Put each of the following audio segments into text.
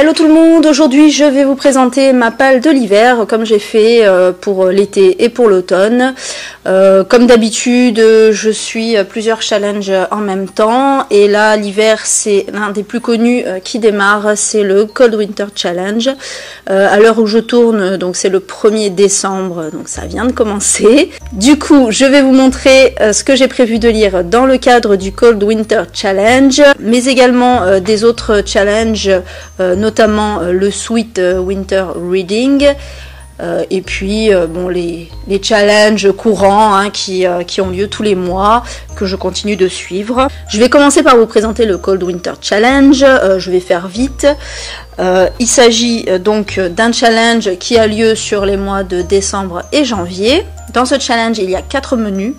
Hello tout le monde, aujourd'hui je vais vous présenter ma palle de l'hiver comme j'ai fait pour l'été et pour l'automne. Comme d'habitude je suis plusieurs challenges en même temps et là l'hiver c'est l'un des plus connus qui démarre, c'est le Cold Winter Challenge. À l'heure où je tourne, donc c'est le 1er décembre, donc ça vient de commencer. Du coup je vais vous montrer ce que j'ai prévu de lire dans le cadre du Cold Winter Challenge, mais également des autres challenges, notamment le Sweet Winter Reading, et puis bon, les challenges courants qui ont lieu tous les mois, que je continue de suivre. Je vais commencer par vous présenter le Cold Winter Challenge, je vais faire vite. Il s'agit donc d'un challenge qui a lieu sur les mois de décembre et janvier. Dans ce challenge, il y a 4 menus.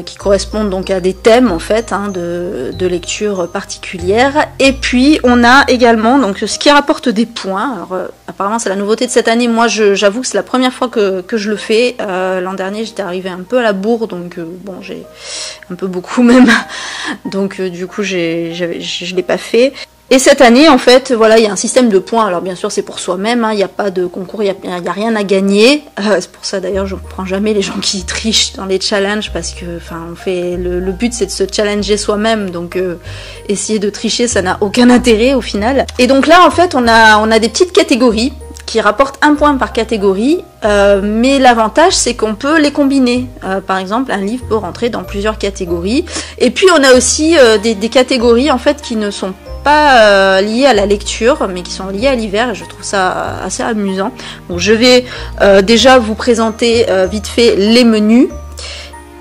Qui correspondent donc à des thèmes en fait de lecture particulière, et puis on a également donc ce qui rapporte des points. Alors apparemment c'est la nouveauté de cette année, moi j'avoue que c'est la première fois que je le fais. L'an dernier j'étais arrivée un peu à la bourre, donc bon, j'ai un peu beaucoup même, donc du coup je l'ai pas fait. Et cette année, en fait, voilà, il y a un système de points. Alors bien sûr, c'est pour soi-même, il n'y a pas de concours, il n'y a rien à gagner. C'est pour ça d'ailleurs, je ne prends jamais les gens qui trichent dans les challenges, parce que, enfin, on fait le but, c'est de se challenger soi-même. Donc, essayer de tricher, ça n'a aucun intérêt au final. Et donc là, en fait, on a des petites catégories qui rapportent 1 point par catégorie, mais l'avantage c'est qu'on peut les combiner. Par exemple, un livre peut rentrer dans plusieurs catégories. Et puis on a aussi des catégories en fait qui ne sont pas liées à la lecture, mais qui sont liées à l'hiver, et je trouve ça assez amusant. Donc je vais déjà vous présenter vite fait les menus,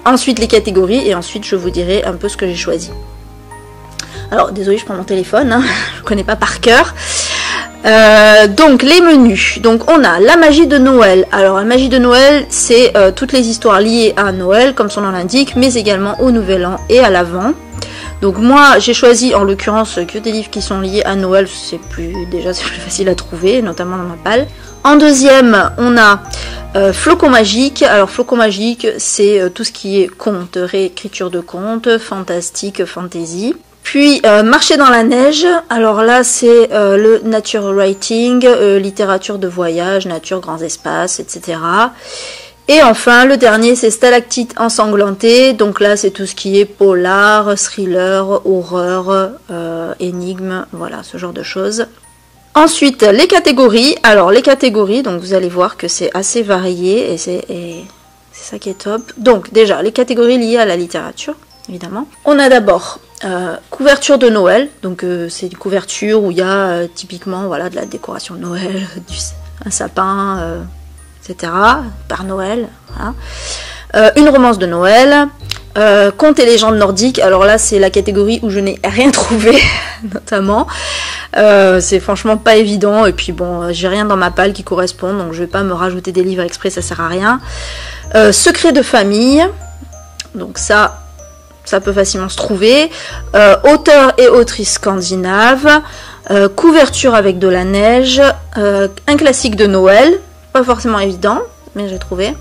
ensuite les catégories, et ensuite je vous dirai un peu ce que j'ai choisi. Alors désolé, je prends mon téléphone, je ne connais pas par cœur. Donc les menus, donc on a la magie de Noël. Alors la magie de Noël, c'est toutes les histoires liées à Noël comme son nom l'indique, mais également au Nouvel An et à l'Avent. Donc moi j'ai choisi en l'occurrence que des livres qui sont liés à Noël, c'est plus facile à trouver, notamment dans ma palle. En deuxième on a Flocon Magique. Alors Flocon Magique, c'est tout ce qui est conte, réécriture de contes, fantastique, fantasy. Puis Marcher dans la neige, alors là c'est le nature writing, littérature de voyage, nature, grands espaces, etc. Et enfin le dernier c'est Stalactite ensanglantée, donc là c'est tout ce qui est polar, thriller, horreur, énigme, voilà ce genre de choses. Ensuite les catégories, alors les catégories, donc vous allez voir que c'est assez varié et c'est ça qui est top. Donc déjà les catégories liées à la littérature, évidemment. On a d'abord couverture de Noël, donc c'est une couverture où il y a typiquement voilà, de la décoration de Noël, un sapin, etc. par Noël. Voilà. Une romance de Noël, contes et légendes nordiques, alors là c'est la catégorie où je n'ai rien trouvé notamment. C'est franchement pas évident, et puis bon, j'ai rien dans ma palle qui correspond, donc je vais pas me rajouter des livres exprès, ça sert à rien. Secret de famille, donc ça peut facilement se trouver. Auteur et autrice scandinave, couverture avec de la neige, un classique de Noël, pas forcément évident, mais j'ai trouvé.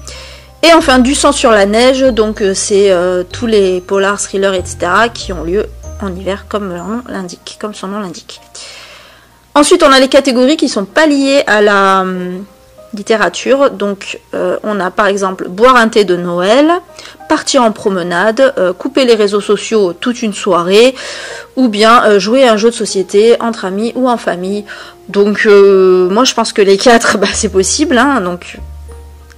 Et enfin du sang sur la neige, donc c'est tous les polars, thrillers, etc. qui ont lieu en hiver comme son nom l'indique. Ensuite on a les catégories qui sont pas liées à la littérature, donc on a par exemple boire un thé de Noël, partir en promenade, couper les réseaux sociaux toute une soirée, ou bien jouer à un jeu de société entre amis ou en famille. Donc moi je pense que les 4 c'est possible, donc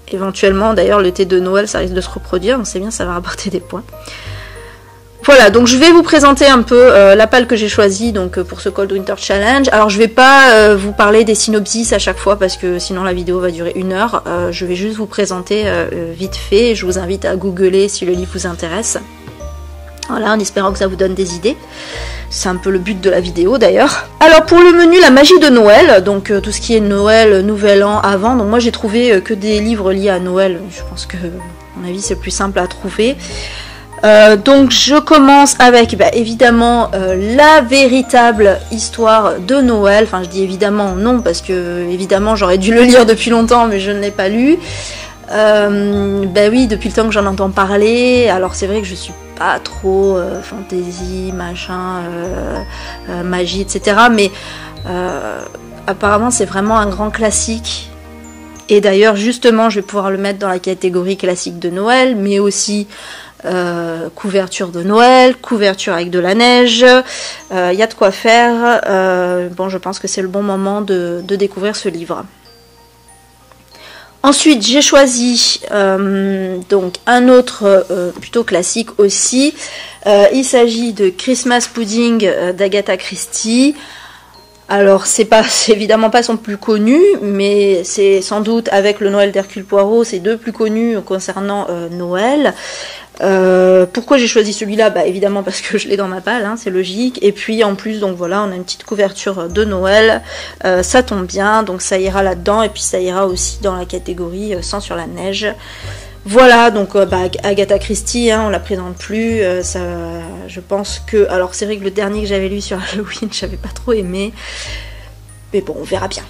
éventuellement d'ailleurs le thé de Noël ça risque de se reproduire, on sait bien ça va rapporter des points. Voilà, donc je vais vous présenter un peu la palle que j'ai choisie donc pour ce Cold Winter Challenge. Alors je vais pas vous parler des synopsis à chaque fois parce que sinon la vidéo va durer 1 heure. Je vais juste vous présenter vite fait. Je vous invite à googler si le livre vous intéresse. Voilà, en espérant que ça vous donne des idées. C'est un peu le but de la vidéo d'ailleurs. Alors pour le menu, la magie de Noël, donc tout ce qui est Noël, Nouvel An, Avant. Donc moi j'ai trouvé que des livres liés à Noël. Je pense que à mon avis c'est plus simple à trouver. Donc je commence avec évidemment la véritable histoire de Noël. Enfin je dis évidemment non parce que évidemment j'aurais dû le lire depuis longtemps mais je ne l'ai pas lu. Oui, depuis le temps que j'en entends parler. Alors c'est vrai que je suis pas trop fantasy, machin, magie, etc. Mais Apparemment c'est vraiment un grand classique. Et d'ailleurs justement je vais pouvoir le mettre dans la catégorie classique de Noël, mais aussi couverture de Noël, couverture avec de la neige, y a de quoi faire. Bon, je pense que c'est le bon moment de découvrir ce livre. Ensuite, j'ai choisi donc un autre plutôt classique aussi. Il s'agit de Christmas Pudding d'Agatha Christie. Alors, c'est évidemment pas son plus connu, mais c'est sans doute avec le Noël d'Hercule Poirot, c'est deux plus connus concernant Noël. Pourquoi j'ai choisi celui-là? Bah évidemment parce que je l'ai dans ma palle, hein, c'est logique. Et puis en plus, donc voilà, on a une petite couverture de Noël, ça tombe bien, donc ça ira là-dedans. Et puis ça ira aussi dans la catégorie Sang sur la neige. Voilà, donc Agatha Christie, hein, on la présente plus. Ça, je pense que, alors c'est vrai que le dernier que j'avais lu sur Halloween, j'avais pas trop aimé, mais bon, on verra bien.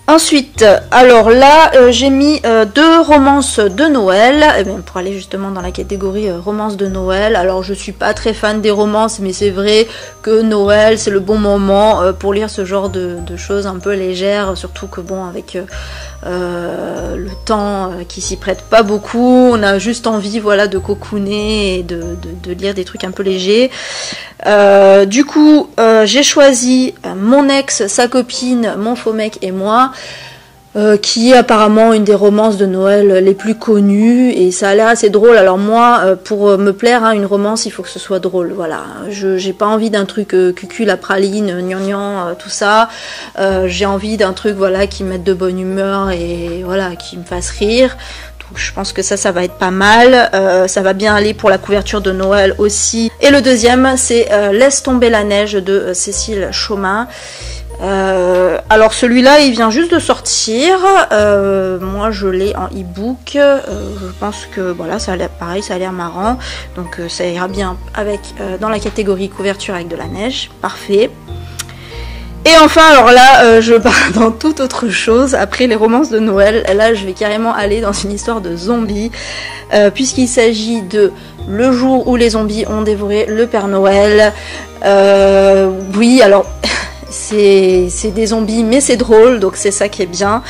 Ensuite, alors là, j'ai mis deux romances de Noël, et bien, pour aller justement dans la catégorie romances de Noël. Alors, je suis pas très fan des romances, mais c'est vrai que Noël, c'est le bon moment pour lire ce genre de choses un peu légères, surtout que bon, avec le temps qui s'y prête pas beaucoup, on a juste envie, voilà, de cocooner et de lire des trucs un peu légers. Du coup, j'ai choisi Mon ex, sa copine, mon faux mec et moi, qui est apparemment une des romances de Noël les plus connues, et ça a l'air assez drôle. Alors moi, pour me plaire, hein, une romance, il faut que ce soit drôle, voilà. J'ai pas envie d'un truc cucu, la praline, gnangnan, tout ça. J'ai envie d'un truc, voilà, qui me mette de bonne humeur et voilà, qui me fasse rire. Donc je pense que ça va être pas mal. Ça va bien aller pour la couverture de Noël aussi. Et le deuxième, c'est Laisse tomber la neige de Cécile Chaumin. Alors celui-là il vient juste de sortir, moi je l'ai en e-book, je pense que voilà, ça a l'air pareil, ça a l'air marrant, donc ça ira bien avec dans la catégorie couverture avec de la neige, parfait. Et enfin, alors là, je pars dans toute autre chose. Après les romances de Noël, là je vais carrément aller dans une histoire de zombies, puisqu'il s'agit de Le jour où les zombies ont dévoré le Père Noël. Oui, alors c'est des zombies, mais c'est drôle, donc c'est ça qui est bien.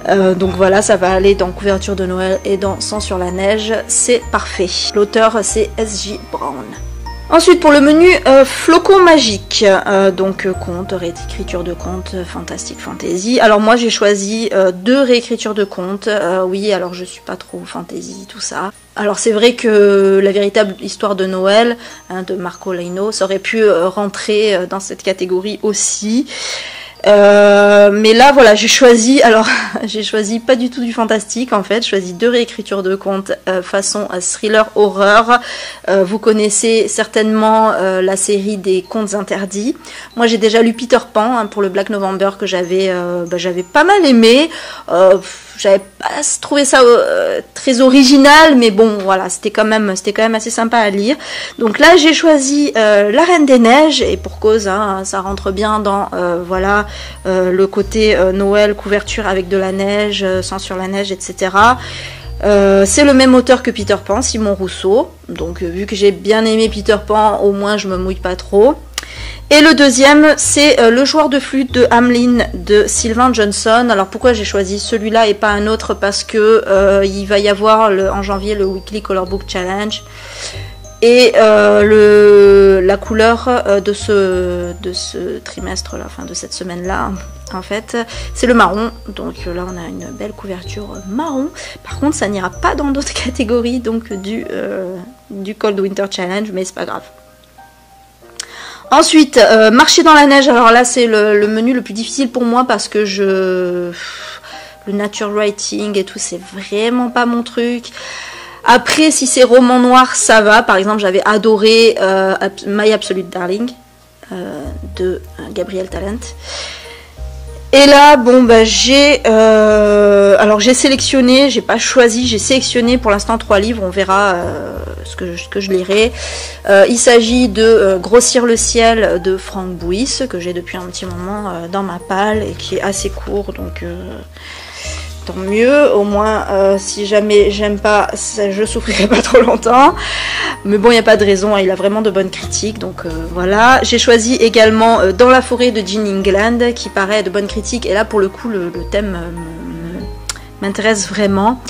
Donc voilà, ça va aller dans couverture de Noël et dans Sang sur la neige, c'est parfait. L'auteur c'est S.J. Brown. Ensuite pour le menu flocons magiques, donc contes, réécriture de contes, fantastique fantasy. Alors moi j'ai choisi deux réécritures de contes, oui, alors je suis pas trop fantasy tout ça. Alors c'est vrai que la véritable histoire de Noël, hein, de Marco Leino, ça aurait pu rentrer dans cette catégorie aussi. Mais là voilà, j'ai choisi pas du tout du fantastique en fait, j'ai choisi deux réécritures de contes façon thriller horreur. Vous connaissez certainement la série des contes interdits. Moi j'ai déjà lu Peter Pan, hein, pour le Black November, que j'avais pas mal aimé. J'avais pas trouvé ça très original, mais bon voilà, c'était quand même assez sympa à lire. Donc là j'ai choisi La Reine des Neiges, et pour cause, hein, ça rentre bien dans voilà, le côté Noël, couverture avec de la neige, sang sur la neige, etc. C'est le même auteur que Peter Pan, Simon Rousseau. Donc vu que j'ai bien aimé Peter Pan, au moins je me mouille pas trop. Et le deuxième, c'est Le joueur de flûte de Hamelin de Sylvain Johnson. Alors pourquoi j'ai choisi celui-là et pas un autre? Parce que il va y avoir en janvier le Weekly Color Book Challenge. Et la couleur de ce trimestre, là, enfin de cette semaine-là, en fait, c'est le marron. Donc là, on a une belle couverture marron. Par contre, ça n'ira pas dans d'autres catégories, donc du Cold Winter Challenge, mais c'est pas grave. Ensuite, Marcher dans la neige. Alors là, c'est le menu le plus difficile pour moi parce que le nature writing et tout, c'est vraiment pas mon truc. Après, si c'est roman noir, ça va. Par exemple, j'avais adoré My Absolute Darling de Gabriel Talent. Et là, bon, bah, alors j'ai sélectionné, j'ai pas choisi, j'ai sélectionné pour l'instant 3 livres, on verra ce que je lirai. Il s'agit de Grossir le ciel de Franck Bouis, que j'ai depuis un petit moment dans ma palle et qui est assez court, donc tant mieux. Au moins, si jamais j'aime pas, je souffrirai pas trop longtemps. Mais bon, il n'y a pas de raison, hein, il a vraiment de bonnes critiques. Donc voilà. J'ai choisi également Dans la forêt de Jean England, qui paraît de bonnes critiques. Et là, pour le coup, le thème m'intéresse vraiment.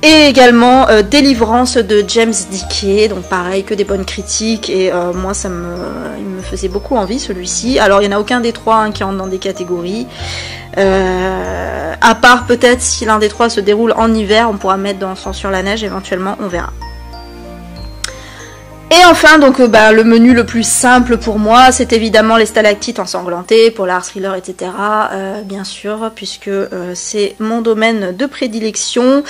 Et également Délivrance de James Dickey, donc pareil, que des bonnes critiques, et moi il me faisait beaucoup envie celui-ci. Alors il n'y en a aucun des trois hein, qui entre dans des catégories, à part peut-être si l'un des trois se déroule en hiver, on pourra mettre dans Sang sur la neige, éventuellement, on verra. Et enfin, donc le menu le plus simple pour moi, c'est évidemment les stalactites ensanglantées, polar, thriller, etc. Bien sûr, puisque c'est mon domaine de prédilection.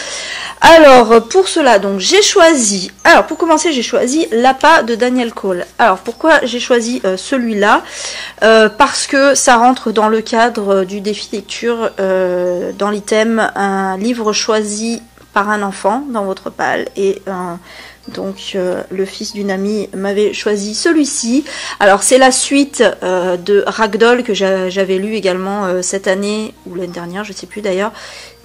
Alors, pour cela, donc j'ai choisi... Alors, pour commencer, j'ai choisi L'Appât de Daniel Cole. Alors, pourquoi j'ai choisi celui-là? Parce que ça rentre dans le cadre du défi lecture, dans l'item un livre choisi par un enfant dans votre palle, et donc le fils d'une amie m'avait choisi celui-ci. Alors c'est la suite de Ragdoll que j'avais lu également cette année ou l'année dernière, je sais plus d'ailleurs.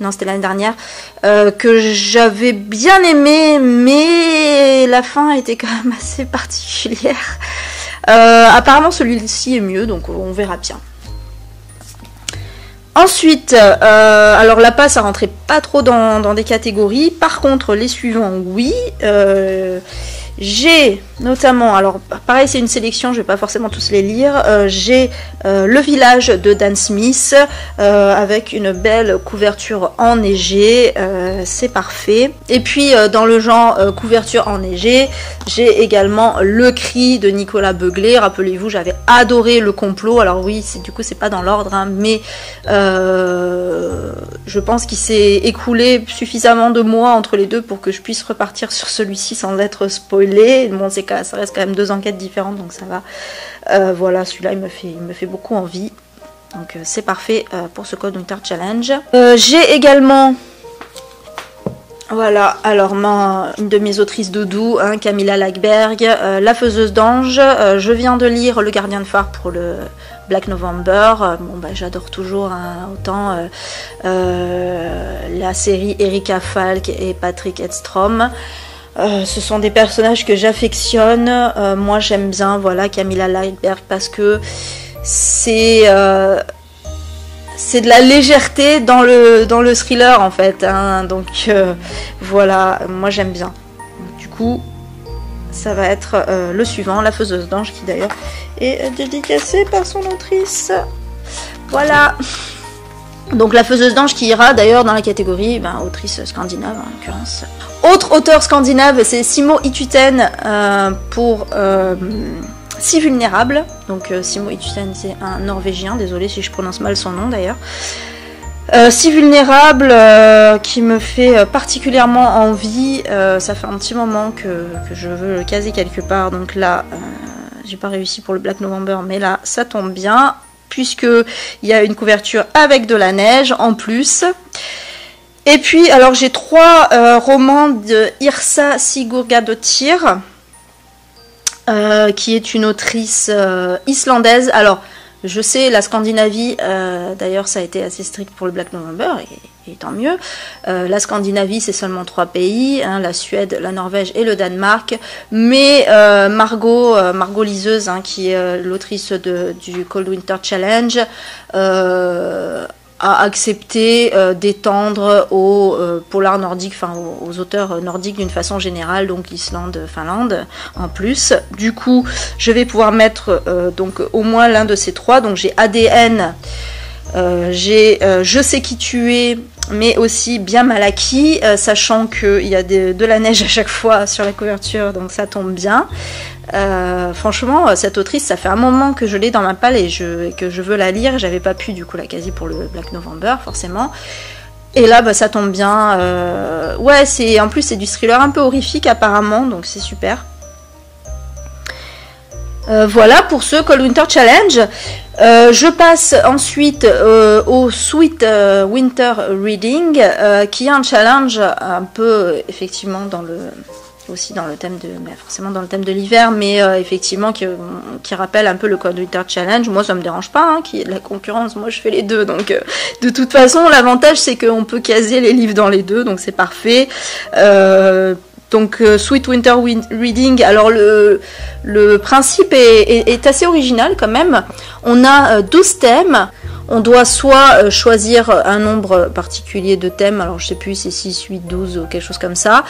Non, c'était l'année dernière, que j'avais bien aimé, mais la fin était quand même assez particulière. Apparemment celui-ci est mieux, donc on verra bien. Ensuite, alors L'Appât, ça rentrait pas trop dans des catégories. Par contre, les suivants, oui. J'ai notamment, alors pareil, c'est une sélection, je vais pas forcément tous les lire. J'ai Le Village de Dan Smith, avec une belle couverture enneigée, c'est parfait. Et puis dans le genre couverture enneigée, j'ai également Le Cri de Nicolas Beuglet. Rappelez-vous, j'avais adoré Le Complot. Alors oui, du coup c'est pas dans l'ordre, hein, mais je pense qu'il s'est écoulé suffisamment de mois entre les deux pour que je puisse repartir sur celui-ci sans être spoilé. Bon, ça reste quand même deux enquêtes différentes, donc ça va. Voilà, celui-là, il me fait beaucoup envie. Donc c'est parfait pour ce Cold Winter Challenge. J'ai également... Voilà, alors une de mes autrices doudou, hein, Camilla Lackberg, La Faiseuse d'Ange. Je viens de lire Le Gardien de Phare pour le Black November. J'adore toujours hein, autant la série Erika Falk et Patrick Edstrom. Ce sont des personnages que j'affectionne. Moi j'aime bien voilà, Camilla Lackberg parce que c'est de la légèreté dans le thriller en fait. Hein. Donc voilà, moi j'aime bien. Du coup, ça va être le suivant, La Faiseuse d'Ange, qui d'ailleurs est dédicacée par son autrice. Voilà. Donc La Faiseuse d'Ange qui ira d'ailleurs dans la catégorie autrice scandinave en l'occurrence. Autre auteur scandinave, c'est Simo Ituten pour Si Vulnérable. Donc Simo Ituten, c'est un Norvégien, désolé si je prononce mal son nom d'ailleurs. Si Vulnérable, qui me fait particulièrement envie. Ça fait un petit moment que je veux le caser quelque part, donc là j'ai pas réussi pour le Black November, mais là ça tombe bien, puisqu'il y a une couverture avec de la neige en plus. Et puis, alors j'ai trois romans de Yrsa Sigurðardóttir, qui est une autrice islandaise. Alors, je sais, la Scandinavie, d'ailleurs ça a été assez strict pour le Black November, et tant mieux. La Scandinavie, c'est seulement 3 pays, hein, la Suède, la Norvège et le Danemark. Mais Margot Liseuse, hein, qui est l'autrice du Cold Winter Challenge, a accepté d'étendre aux polars nordiques, enfin aux auteurs nordiques d'une façon générale, donc Islande, Finlande en plus. Du coup, je vais pouvoir mettre donc au moins l'un de ces trois. Donc j'ai ADN, j'ai Je sais qui tu es, mais aussi Bien mal acquis, sachant qu'il y a de la neige à chaque fois sur la couverture, donc ça tombe bien. Franchement, cette autrice, ça fait un moment que je l'ai dans ma palle et que je veux la lire. J'avais pas pu du coup la caser pour le Black November forcément. Et là, ça tombe bien. Ouais, en plus c'est du thriller un peu horrifique apparemment, donc c'est super. Voilà pour ce Cold Winter Challenge. Je passe ensuite au Sweet Winter Reading, qui est un challenge un peu effectivement aussi dans le thème de, forcément dans le thème de l'hiver, mais effectivement qui rappelle un peu le Cold Winter Challenge. Moi ça me dérange pas hein, qu'il y ait de la concurrence, moi je fais les deux, donc de toute façon l'avantage c'est qu'on peut caser les livres dans les deux, donc c'est parfait. Donc Sweet Winter Reading, alors le principe est assez original quand même. On a 12 thèmes. On doit soit choisir un nombre particulier de thèmes, alors je sais plus si c'est 6, 8, 12 ou quelque chose comme ça.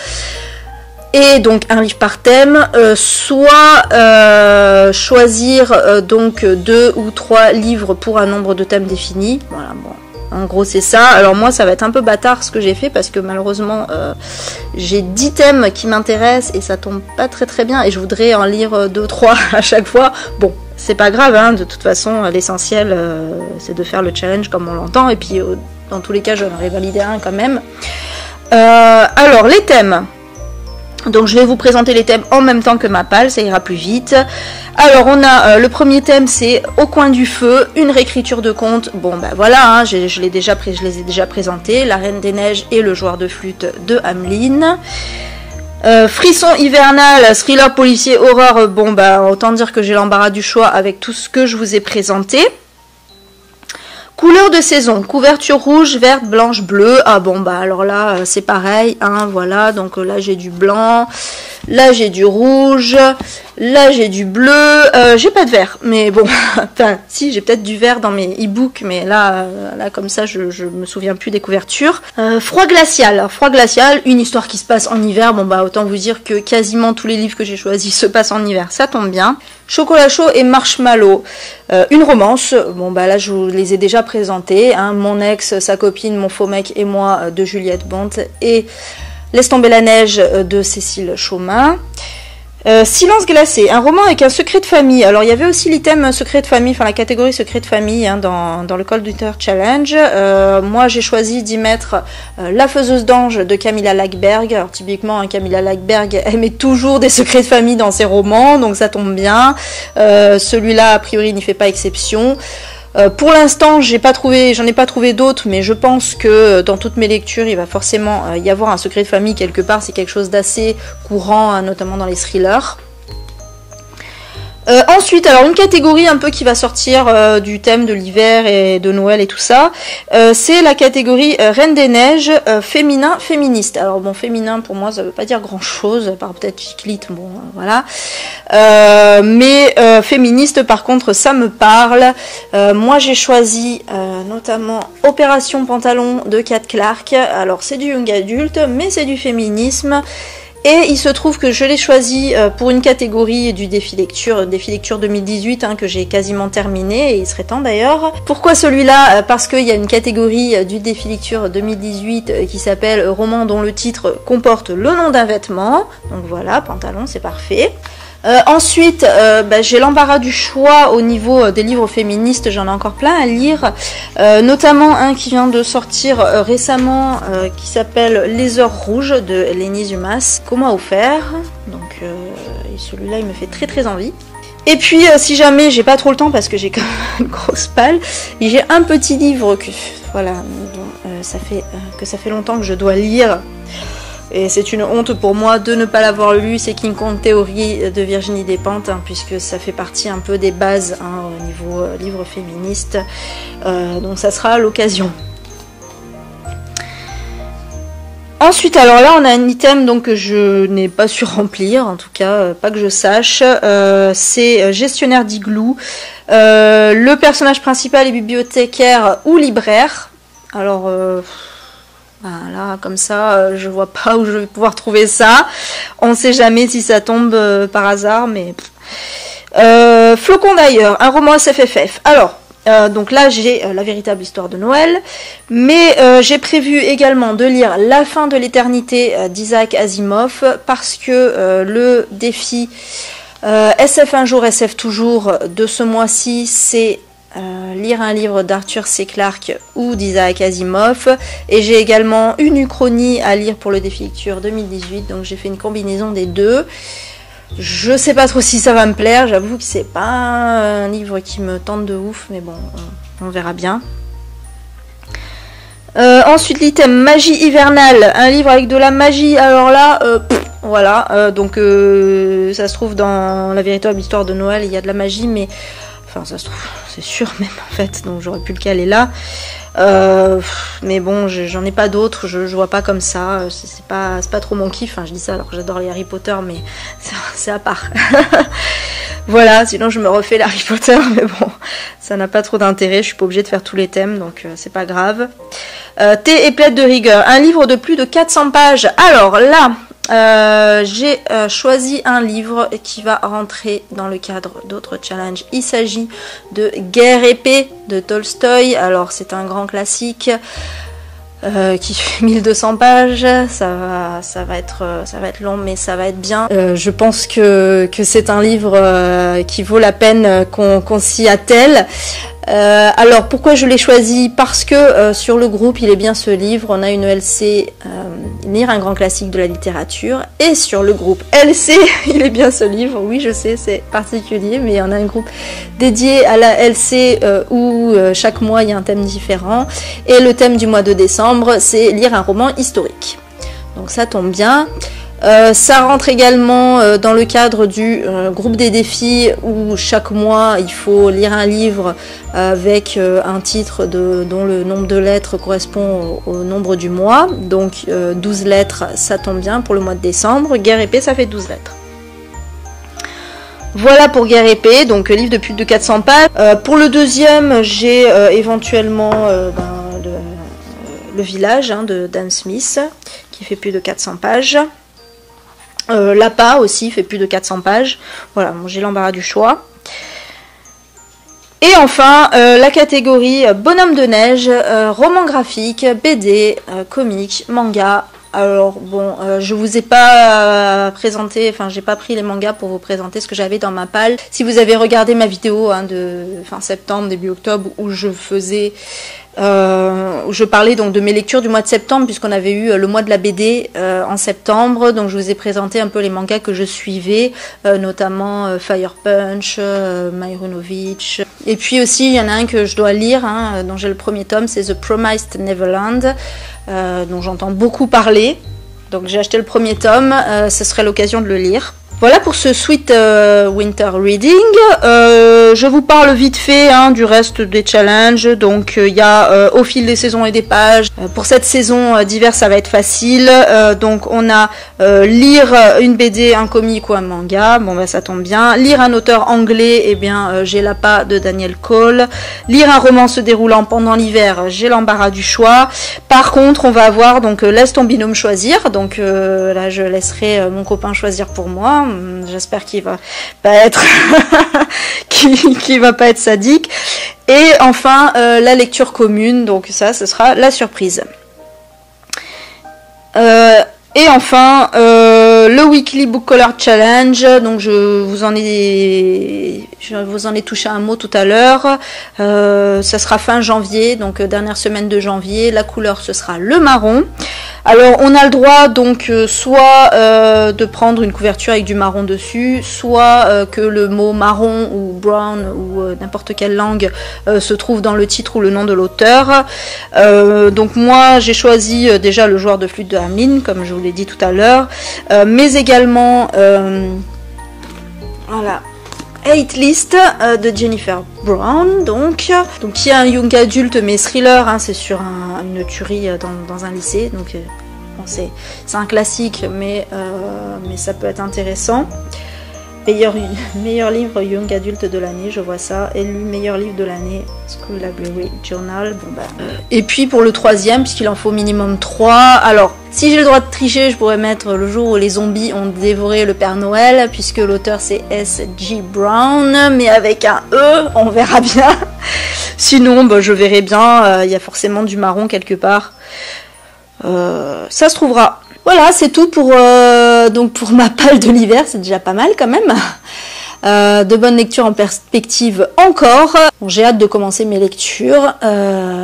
Et donc un livre par thème, soit choisir donc 2 ou 3 livres pour un nombre de thèmes défini. Voilà, bon. En gros c'est ça. Alors moi ça va être un peu bâtard ce que j'ai fait parce que malheureusement j'ai 10 thèmes qui m'intéressent et ça tombe pas très bien et je voudrais en lire 2-3 à chaque fois. Bon, c'est pas grave hein, de toute façon l'essentiel c'est de faire le challenge comme on l'entend et puis dans tous les cas j'en aurais validé un quand même. Alors les thèmes. Donc je vais vous présenter les thèmes en même temps que ma palle, ça ira plus vite. Alors on a le premier thème, c'est Au coin du feu, une réécriture de conte. Bon ben voilà, hein, je les ai déjà présentés. La Reine des Neiges et le joueur de flûte de Hamelin. Frisson hivernal, thriller policier horreur. Bon ben autant dire que j'ai l'embarras du choix avec tout ce que je vous ai présenté. Couleur de saison, couverture rouge, verte, blanche, bleue. Ah bon bah alors là c'est pareil, hein, voilà, donc là j'ai du blanc, là j'ai du rouge, là j'ai du bleu, j'ai pas de vert, mais bon, enfin si j'ai peut-être du vert dans mes e-books, mais là comme ça je me souviens plus des couvertures. Froid glacial, alors, froid glacial, une histoire qui se passe en hiver, bon bah autant vous dire que quasiment tous les livres que j'ai choisis se passent en hiver, ça tombe bien. Chocolat chaud et marshmallow, une romance, bon bah là je vous les ai déjà présentés, hein, Mon ex, sa copine, mon faux mec et moi de Juliette Bonte et Laisse tomber la neige de Cécile Chaumin. Silence glacé, un roman avec un secret de famille. Alors il y avait aussi l'item secret de famille, enfin la catégorie secret de famille hein, dans le Cold Winter Challenge. Moi j'ai choisi d'y mettre La faiseuse d'ange de Camilla Lackberg. Alors typiquement hein, Camilla Lackberg elle met toujours des secrets de famille dans ses romans, donc ça tombe bien. Celui-là a priori n'y fait pas exception. Pour l'instant, j'en ai pas trouvé d'autres, mais je pense que dans toutes mes lectures, il va forcément y avoir un secret de famille quelque part. C'est quelque chose d'assez courant, hein, notamment dans les thrillers. Ensuite, alors une catégorie un peu qui va sortir du thème de l'hiver et de Noël et tout ça, c'est la catégorie Reine des Neiges, féminin, féministe. Alors bon, féminin pour moi ça veut pas dire grand chose, à part peut-être chiclite, bon voilà. Mais féministe par contre ça me parle. Moi j'ai choisi notamment Opération Pantalon de Kat Clark. Alors c'est du young adulte, mais c'est du féminisme. Et il se trouve que je l'ai choisi pour une catégorie du défi lecture 2018 hein, que j'ai quasiment terminé, et il serait temps d'ailleurs. Pourquoi celui-là? Parce qu'il y a une catégorie du défi lecture 2018 qui s'appelle roman dont le titre comporte le nom d'un vêtement. Donc voilà, pantalon, c'est parfait. Ensuite, j'ai l'embarras du choix au niveau des livres féministes, j'en ai encore plein à lire, notamment un qui vient de sortir récemment qui s'appelle Les Heures Rouges de Lénie Dumas, qu'on m'a offert, donc celui-là il me fait très envie. Et puis si jamais j'ai pas trop le temps parce que j'ai quand même une grosse palle, j'ai un petit livre que voilà, ça fait longtemps que je dois lire. Et c'est une honte pour moi de ne pas l'avoir lu, c'est King Kong Theory de Virginie Despentes, hein, puisque ça fait partie un peu des bases hein, au niveau livre féministe. Donc ça sera à l'occasion. Ensuite, alors là, on a un item donc, que je n'ai pas su remplir, en tout cas, pas que je sache. C'est gestionnaire d'igloo. Le personnage principal est bibliothécaire ou libraire. Alors... voilà, comme ça, je vois pas où je vais pouvoir trouver ça. On sait jamais si ça tombe par hasard, mais... Flocon d'ailleurs, un roman SFFF. Alors, donc là, j'ai la véritable histoire de Noël, mais j'ai prévu également de lire La fin de l'éternité d'Isaac Asimov, parce que le défi SF un jour, SF toujours de ce mois-ci, c'est... lire un livre d'Arthur C. Clarke ou d'Isaac Asimov, et j'ai également une uchronie à lire pour le défi lecture 2018, donc j'ai fait une combinaison des deux. Je sais pas trop si ça va me plaire, j'avoue que c'est pas un livre qui me tente de ouf, mais bon, on verra bien. Ensuite l'item magie hivernale, un livre avec de la magie, alors là voilà, donc ça se trouve dans La véritable histoire de Noël, il y a de la magie, mais enfin ça se trouve, c'est sûr même en fait, donc j'aurais pu le caler là. Mais bon, j'en ai pas d'autres, je vois pas comme ça, c'est pas trop mon kiff, hein, je dis ça alors que j'adore les Harry Potter, mais c'est à part. Voilà, sinon je me refais les Harry Potter, mais bon, ça n'a pas trop d'intérêt, je suis pas obligée de faire tous les thèmes, donc c'est pas grave. Thé et plaid de rigueur, un livre de plus de 400 pages. Alors là, j'ai choisi un livre qui va rentrer dans le cadre d'autres challenges. Il s'agit de Guerre et paix de Tolstoï. Alors c'est un grand classique qui fait 1200 pages. Ça va être long, mais ça va être bien. Je pense que c'est un livre qui vaut la peine qu'on s'y attelle. Alors pourquoi je l'ai choisi? Parce que sur le groupe il est bien ce livre, on a une LC lire un grand classique de la littérature, et sur le groupe LC il est bien ce livre. Oui, je sais, c'est particulier, mais on a un groupe dédié à la LC où chaque mois il y a un thème différent, et le thème du mois de décembre c'est lire un roman historique, donc ça tombe bien. Ça rentre également dans le cadre du groupe des défis où chaque mois il faut lire un livre avec un titre dont le nombre de lettres correspond au nombre du mois. Donc 12 lettres, ça tombe bien pour le mois de décembre. Guerre et paix, ça fait 12 lettres. Voilà pour Guerre et paix, donc livre de plus de 400 pages. Pour le deuxième, j'ai éventuellement le village de Dan Smith qui fait plus de 400 pages. L'APA aussi fait plus de 400 pages. Voilà, bon, j'ai l'embarras du choix. Et enfin, la catégorie bonhomme de neige, roman graphique, BD, comics, manga. Alors bon, je vous ai pas présenté, enfin j'ai pas pris les mangas pour vous présenter ce que j'avais dans ma palle. Si vous avez regardé ma vidéo de fin septembre, début octobre, où je faisais où je parlais donc de mes lectures du mois de septembre, puisqu'on avait eu le mois de la BD en septembre, donc je vous ai présenté un peu les mangas que je suivais, notamment Fire Punch, Myronovich, et puis aussi il y en a un que je dois lire, dont j'ai le premier tome, c'est The Promised Neverland, dont j'entends beaucoup parler, donc j'ai acheté le premier tome, ce serait l'occasion de le lire. Voilà pour ce Sweet Winter Reading. Je vous parle vite fait du reste des challenges. Donc il y a au fil des saisons et des pages. Pour cette saison d'hiver, ça va être facile. Donc on a lire une BD, un comic ou un manga. Bon bah ça tombe bien. Lire un auteur anglais, eh bien j'ai l'APA de Daniel Cole. Lire un roman se déroulant pendant l'hiver, j'ai l'embarras du choix. Par contre, on va avoir donc laisse ton binôme choisir. Donc là je laisserai mon copain choisir pour moi. J'espère qu'il va pas être qui va pas être sadique. Et enfin la lecture commune, donc ça ce sera la surprise. Et enfin le Weekly Book Color Challenge, donc je vous en ai touché un mot tout à l'heure. Ça sera fin janvier, donc dernière semaine de janvier. La couleur ce sera le marron. Alors on a le droit donc soit de prendre une couverture avec du marron dessus, soit que le mot marron ou brown ou n'importe quelle langue se trouve dans le titre ou le nom de l'auteur. Donc moi j'ai choisi déjà le joueur de flûte de Hamelin, comme je vous l'ai dit tout à l'heure, mais également voilà, Hate List de Jennifer Brown, donc qui est un young adulte mais thriller, c'est sur une tuerie dans un lycée, donc bon, c'est un classique, mais ça peut être intéressant. Meilleur livre young adulte de l'année, je vois ça, élu meilleur livre de l'année School Library Journal. Bon bah. Et puis pour le troisième, puisqu'il en faut minimum 3, alors si j'ai le droit de tricher, je pourrais mettre le jour où les zombies ont dévoré le Père Noël, puisque l'auteur c'est S.G. Brown, mais avec un E, on verra bien. Sinon bah, je verrai bien, il y a forcément du marron quelque part, ça se trouvera. Voilà, c'est tout pour ma palle de l'hiver, c'est déjà pas mal quand même. De bonnes lectures en perspective encore. Bon, j'ai hâte de commencer mes lectures,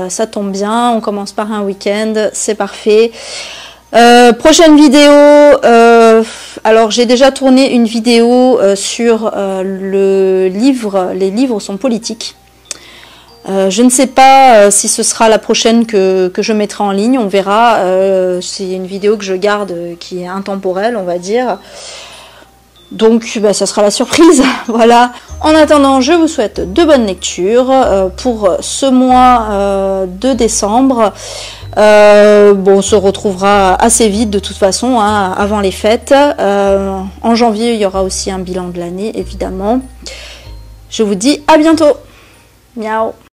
ça tombe bien, on commence par un week-end, c'est parfait. Prochaine vidéo, alors j'ai déjà tourné une vidéo sur les livres sont politiques. Je ne sais pas si ce sera la prochaine que je mettrai en ligne, on verra. C'est une vidéo que je garde qui est intemporelle, on va dire. Donc ça sera la surprise, voilà. En attendant, je vous souhaite de bonnes lectures pour ce mois de décembre. On se retrouvera assez vite de toute façon, hein, avant les fêtes. En janvier, il y aura aussi un bilan de l'année, évidemment. Je vous dis à bientôt. Miaou.